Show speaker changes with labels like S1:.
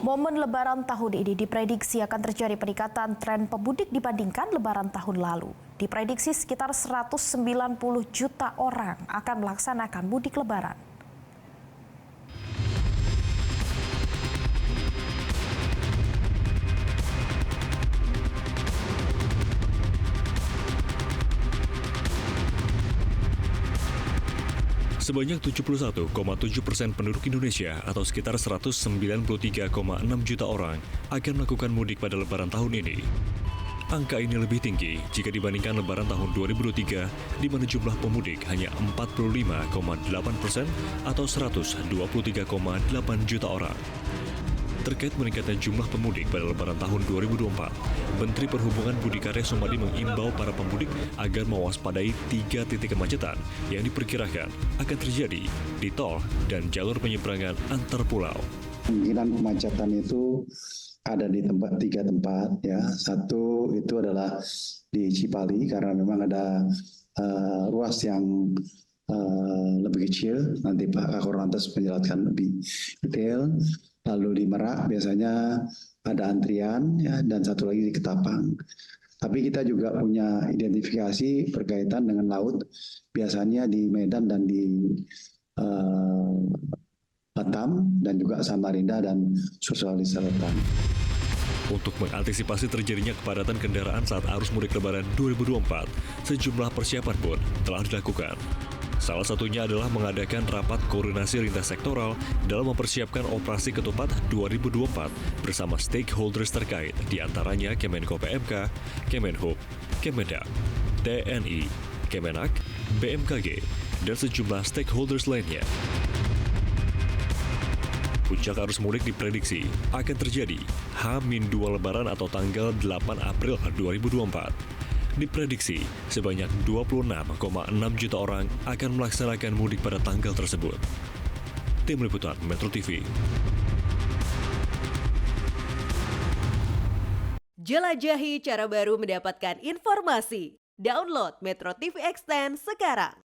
S1: Momen Lebaran tahun ini diprediksi akan terjadi peningkatan tren pemudik dibandingkan Lebaran tahun lalu. Diprediksi sekitar 190 juta orang akan melaksanakan mudik Lebaran.
S2: Sebanyak 71,7% penduduk Indonesia atau sekitar 193,6 juta orang akan melakukan mudik pada Lebaran tahun ini. Angka ini lebih tinggi jika dibandingkan Lebaran tahun 2023, di mana jumlah pemudik hanya 45,8% atau 123,8 juta orang. Terkait meningkatnya jumlah pemudik pada Lebaran tahun 2024, Menteri Perhubungan Budi Karya Sumadi mengimbau para pemudik agar mewaspadai 3 titik kemacetan yang diperkirakan akan terjadi di tol dan jalur penyeberangan antar pulau.
S3: Kemungkinan kemacetan itu ada di tiga tempat ya. Satu itu adalah di Cipali karena memang ada ruas yang lebih kecil. Nanti Pak Kakor Lantas menjelaskan lebih detail. Lalu di Merak biasanya ada antrian ya, dan satu lagi di Ketapang. Tapi kita juga punya identifikasi berkaitan dengan laut, biasanya di Medan dan di Batam dan juga Samarinda dan Sulawesi Selatan.
S2: Untuk mengantisipasi terjadinya kepadatan kendaraan saat arus mudik Lebaran 2024, sejumlah persiapan pun telah dilakukan. Salah satunya adalah mengadakan rapat koordinasi lintas sektoral dalam mempersiapkan operasi ketupat 2024 bersama stakeholders terkait, diantaranya Kemenko PMK, Kemenhub, Kemendak, TNI, Kemenak, BMKG, dan sejumlah stakeholders lainnya. Puncak arus mudik diprediksi akan terjadi H-2 Lebaran atau tanggal 8 April 2024. Diprediksi sebanyak 26,6 juta orang akan melaksanakan mudik pada tanggal tersebut. Tim Liputan Metro TV.
S4: Jelajahi cara baru mendapatkan informasi. Download Metro TV Extend sekarang.